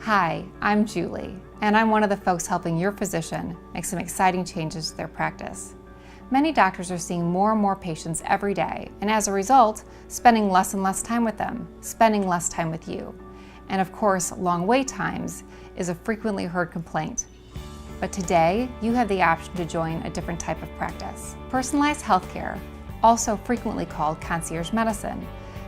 Hi, I'm Julie, and I'm one of the folks helping your physician make some exciting changes to their practice. Many doctors are seeing more and more patients every day, and as a result, spending less and less time with them, spending less time with you. And of course, long wait times is a frequently heard complaint. But today, you have the option to join a different type of practice. Personalized healthcare, also frequently called concierge medicine,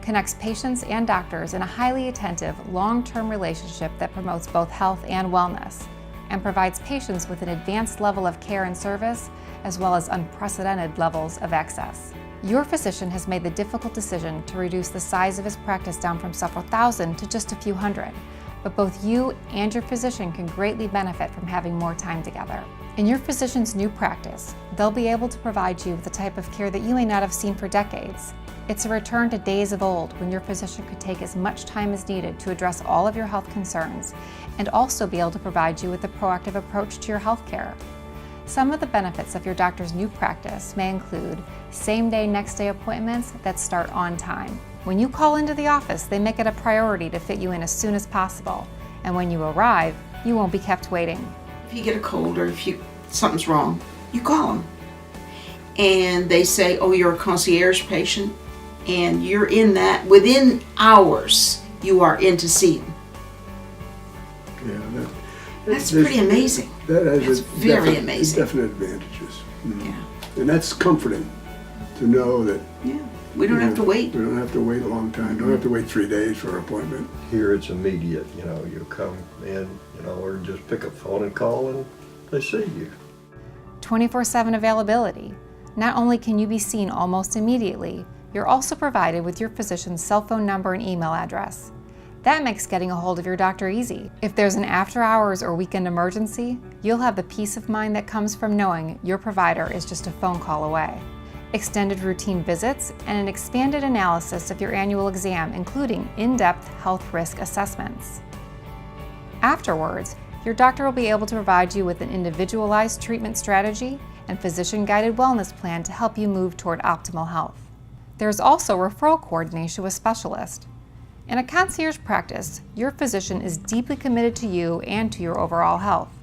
connects patients and doctors in a highly attentive, long-term relationship that promotes both health and wellness, and provides patients with an advanced level of care and service, as well as unprecedented levels of access. Your physician has made the difficult decision to reduce the size of his practice down from several thousand to just a few hundred, but both you and your physician can greatly benefit from having more time together. In your physician's new practice, they'll be able to provide you with the type of care that you may not have seen for decades. It's a return to days of old when your physician could take as much time as needed to address all of your health concerns and also be able to provide you with a proactive approach to your health care. Some of the benefits of your doctor's new practice may include same-day, next-day appointments that start on time. When you call into the office, they make it a priority to fit you in as soon as possible, and when you arrive, you won't be kept waiting. If you get a cold or something's wrong, you call them. And they say, oh, you're a concierge patient, and you're in that, within hours, you are in to see them. Yeah, that's pretty amazing. That's very amazing. Definite advantages. Yeah. And that's comforting to know that we don't have to wait. We don't have to wait a long time. Don't have to wait 3 days for an appointment. Here it's immediate, you come in, or just pick up the phone and call and they see you. 24/7 availability. Not only can you be seen almost immediately, you're also provided with your physician's cell phone number and email address. That makes getting a hold of your doctor easy. If there's an after-hours or weekend emergency, you'll have the peace of mind that comes from knowing your provider is just a phone call away. Extended routine visits and an expanded analysis of your annual exam, including in-depth health risk assessments. Afterwards, your doctor will be able to provide you with an individualized treatment strategy and physician-guided wellness plan to help you move toward optimal health. There's also referral coordination with specialists. In a concierge practice, your physician is deeply committed to you and to your overall health.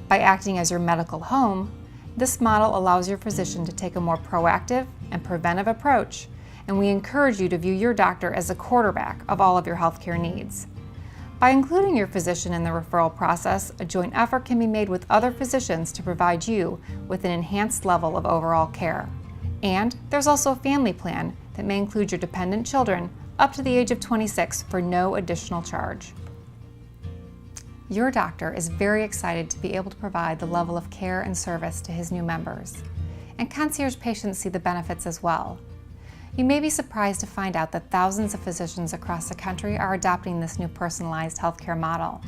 By acting as your medical home, this model allows your physician to take a more proactive and preventive approach, and we encourage you to view your doctor as a quarterback of all of your healthcare needs. By including your physician in the referral process, a joint effort can be made with other physicians to provide you with an enhanced level of overall care. And there's also a family plan that may include your dependent children up to the age of 26 for no additional charge. Your doctor is very excited to be able to provide the level of care and service to his new members, and concierge patients see the benefits as well. You may be surprised to find out that thousands of physicians across the country are adopting this new personalized healthcare model,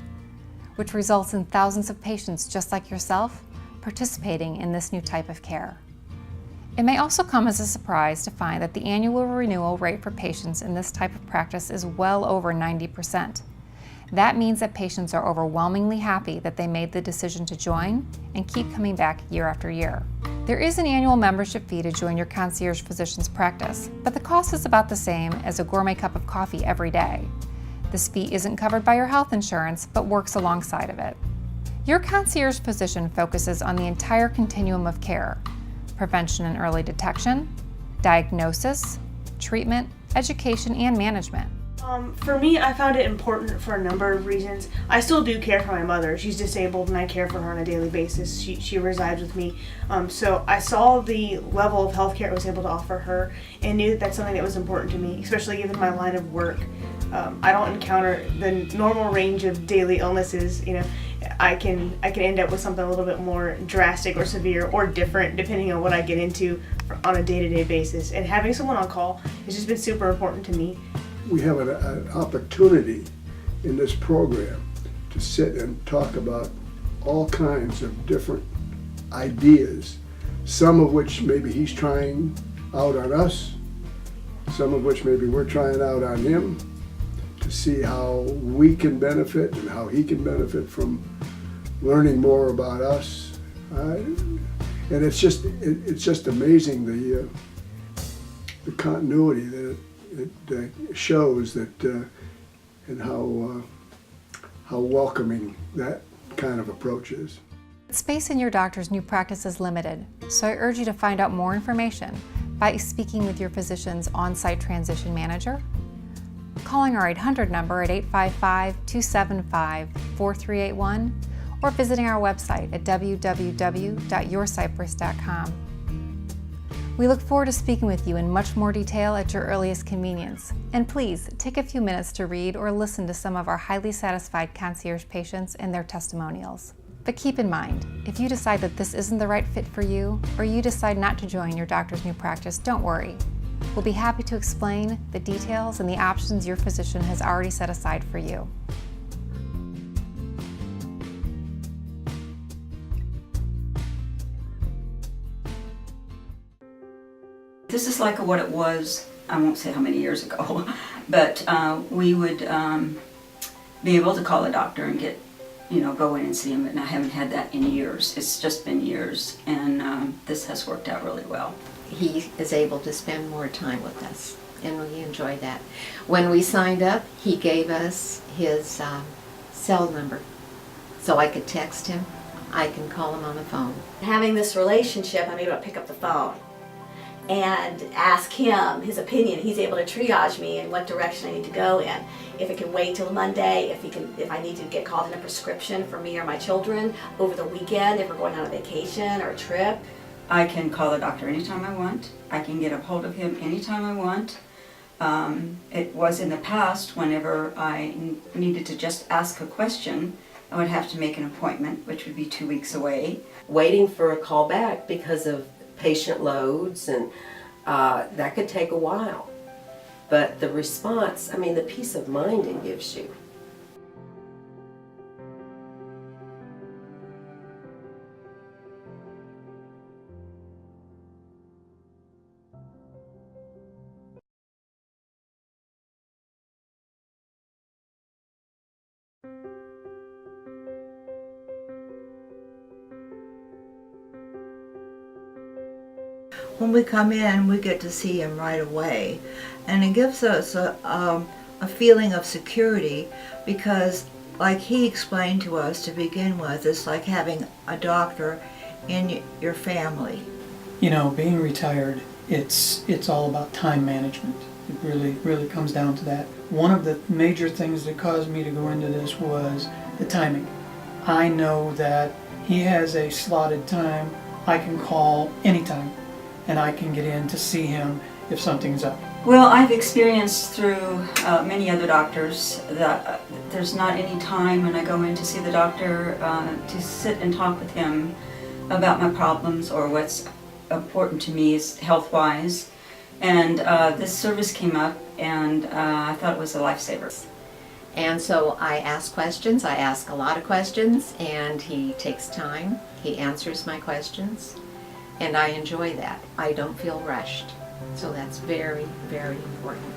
which results in thousands of patients just like yourself participating in this new type of care. It may also come as a surprise to find that the annual renewal rate for patients in this type of practice is well over 90%. That means that patients are overwhelmingly happy that they made the decision to join and keep coming back year after year. There is an annual membership fee to join your concierge physician's practice, but the cost is about the same as a gourmet cup of coffee every day. This fee isn't covered by your health insurance, but works alongside of it. Your concierge physician focuses on the entire continuum of care: prevention and early detection, diagnosis, treatment, education, and management. For me, I found it important for a number of reasons. I still do care for my mother. She's disabled and I care for her on a daily basis. She resides with me. So I saw the level of healthcare I was able to offer her and knew that that's something that was important to me, especially given my line of work. I don't encounter the normal range of daily illnesses. I can end up with something a little bit more drastic or severe or different depending on what I get into on a day-to-day basis. And having someone on call has just been super important to me. We have an opportunity in this program to sit and talk about all kinds of different ideas, some of which maybe he's trying out on us, some of which maybe we're trying out on him, to see how we can benefit and how he can benefit from learning more about us. And it's just amazing the continuity that it shows that and how welcoming that kind of approach is. Space in your doctor's new practice is limited, so I urge you to find out more information by speaking with your physician's on-site transition manager, calling our 800 number at 855-275-4381, or visiting our website at www.yourcypress.com. We look forward to speaking with you in much more detail at your earliest convenience. And please take a few minutes to read or listen to some of our highly satisfied concierge patients and their testimonials. But keep in mind, if you decide that this isn't the right fit for you, or you decide not to join your doctor's new practice, don't worry. We'll be happy to explain the details and the options your physician has already set aside for you. This is like what it was, I won't say how many years ago, but we would be able to call a doctor and get, go in and see him, and I haven't had that in years. It's just been years, and this has worked out really well. He is able to spend more time with us, and we enjoy that. When we signed up, he gave us his cell number, so I could text him, I can call him on the phone. Having this relationship, I'm able to pick up the phone and ask him his opinion. He's able to triage me in what direction I need to go in. If it can wait till Monday, if I need to get called in a prescription for me or my children over the weekend, if we're going on a vacation or a trip. I can call the doctor anytime I want. I can get a hold of him anytime I want. It was in the past, whenever I needed to just ask a question, I would have to make an appointment, which would be 2 weeks away. Waiting for a call back because of patient loads, and that could take a while. But the response, the peace of mind it gives you. When we come in, we get to see him right away, and it gives us a feeling of security, because like he explained to us to begin with, it's like having a doctor in your family. Being retired, it's all about time management. It really comes down to that. One of the major things that caused me to go into this was the timing. I know that he has a slotted time. I can call anytime, and I can get in to see him if something's up. Well, I've experienced through many other doctors that there's not any time when I go in to see the doctor to sit and talk with him about my problems or what's important to me is health-wise. And this service came up, and I thought it was a lifesaver. And so I ask questions, I ask a lot of questions, and he takes time, he answers my questions, and I enjoy that. I don't feel rushed. So that's very, very important.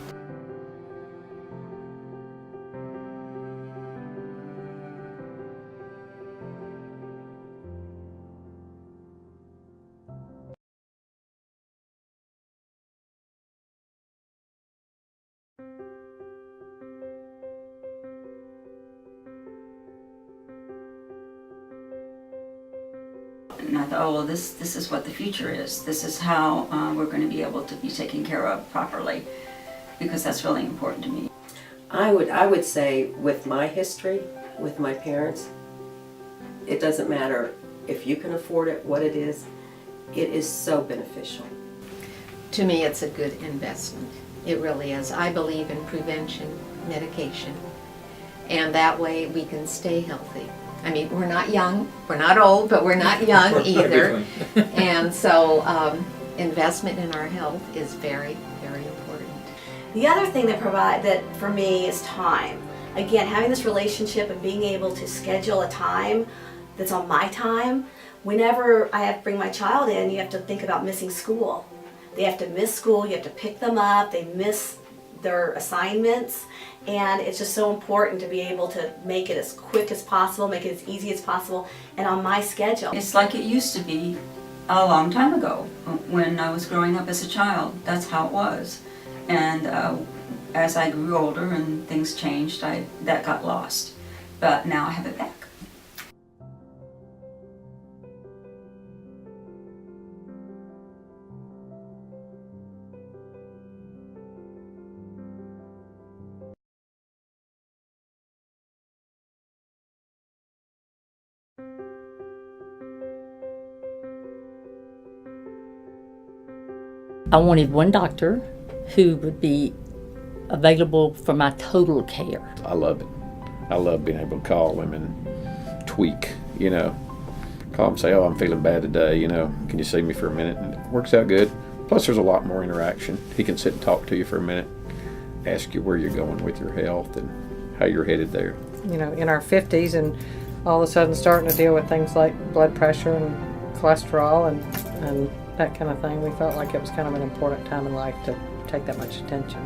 And I thought, oh, well, this is what the future is. This is how we're going to be able to be taken care of properly, because that's really important to me. I would say, with my history, with my parents, it doesn't matter if you can afford it, what it is so beneficial. To me, it's a good investment. It really is. I believe in prevention, medication, and that way we can stay healthy. I mean, we're not young, we're not old, but we're not young either. And so investment in our health is very, very important. The other thing that for me is time. Again, having this relationship and being able to schedule a time that's on my time. Whenever I have to bring my child in, you have to think about missing school. They have to miss school, you have to pick them up, they miss their assignments, and it's just so important to be able to make it as quick as possible, make it as easy as possible, and on my schedule. It's like it used to be a long time ago when I was growing up as a child. That's how it was. And as I grew older and things changed, that got lost. but now I have it back. I wanted one doctor who would be available for my total care. I love it. I love being able to call them and tweak, you know. Call them and say, oh, I'm feeling bad today, you know, can you see me for a minute? And it works out good. Plus there's a lot more interaction. He can sit and talk to you for a minute, ask you where you're going with your health and how you're headed there. You know, in our 50s and all of a sudden starting to deal with things like blood pressure and cholesterol and that kind of thing, we felt like it was kind of an important time in life to take that much attention.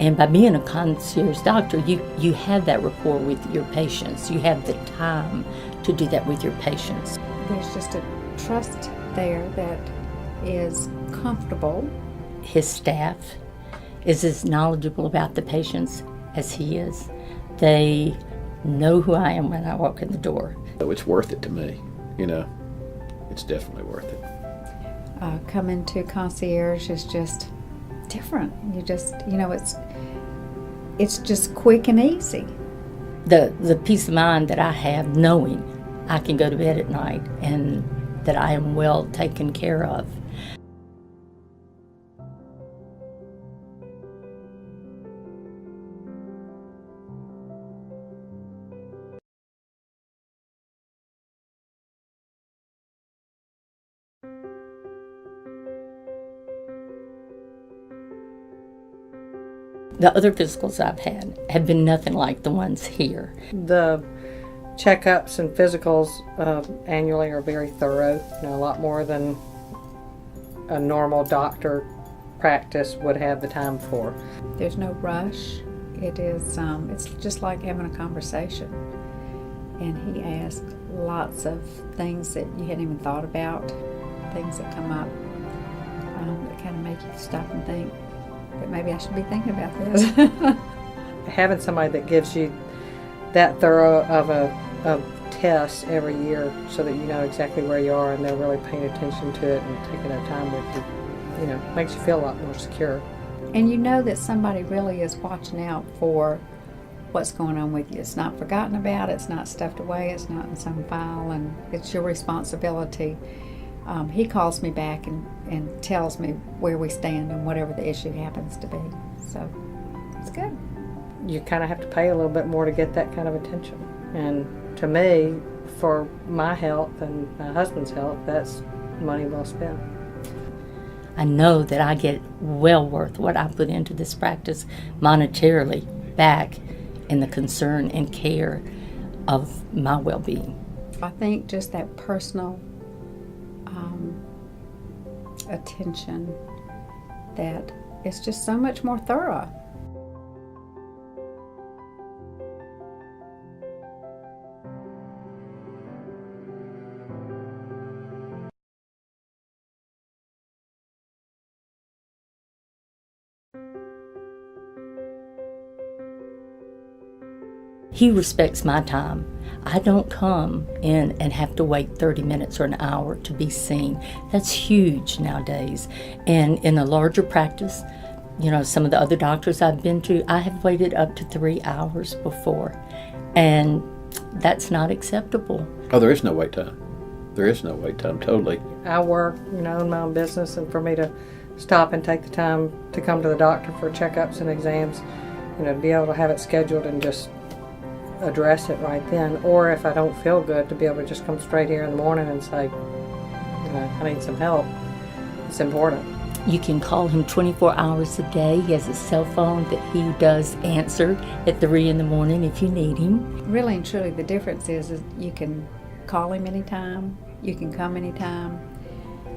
And by being a concierge doctor, you have that rapport with your patients. You have the time to do that with your patients. There's just a trust there that is comfortable. His staff is as knowledgeable about the patients as he is. They know who I am when I walk in the door. So it's worth it to me, you know. It's definitely worth it. Coming to concierge is just different. You just, you know, it's just quick and easy. The peace of mind that I have knowing I can go to bed at night and that I am well taken care of. The other physicals I've had have been nothing like the ones here. The checkups and physicals annually are very thorough, you know, a lot more than a normal doctor practice would have the time for. There's no rush. It is, it's just like having a conversation. And he asks lots of things that you hadn't even thought about, things that come up that kind of make you stop and think that maybe I should be thinking about this. Having somebody that gives you that thorough of a test every year so that you know exactly where you are and they're really paying attention to it and taking their time with you, you know, makes you feel a lot more secure. And you know that somebody really is watching out for what's going on with you. It's not forgotten about, it's not stuffed away, it's not in some file, and it's your responsibility. He calls me back and tells me where we stand and whatever the issue happens to be. So it's good. You kind of have to pay a little bit more to get that kind of attention. And to me, for my health and my husband's health, that's money well spent. I know that I get well worth what I put into this practice monetarily back in the concern and care of my well-being. I think just that personal attention that it's just so much more thorough. He respects my time. I don't come in and have to wait 30 minutes or an hour to be seen. That's huge nowadays. And in a larger practice, you know, some of the other doctors I've been to, I have waited up to 3 hours before. And that's not acceptable. Oh, there is no wait time. There is no wait time, totally. I work, you know, in my own business, and for me to stop and take the time to come to the doctor for checkups and exams, you know, to be able to have it scheduled and just address it right then, or if I don't feel good, to be able to just come straight here in the morning and say, you know, I need some help. It's important. You can call him 24 hours a day. He has a cell phone that he does answer at 3 in the morning if you need him. Really and truly, the difference is you can call him anytime, you can come anytime.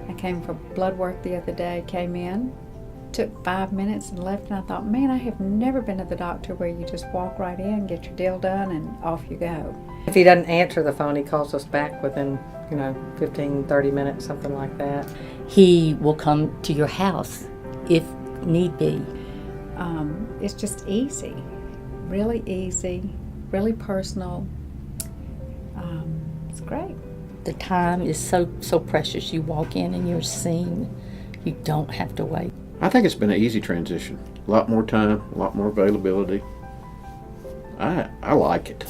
I came for blood work the other day, came in, took 5 minutes and left, and I thought, man, I have never been to the doctor where you just walk right in, get your deal done, and off you go. If he doesn't answer the phone, he calls us back within, you know, 15, 30 minutes, something like that. He will come to your house if need be. It's just easy, really personal, It's great. The time is so precious. You walk in and you're seen. You don't have to wait. I think it's been an easy transition. A lot more time, a lot more availability. I like it.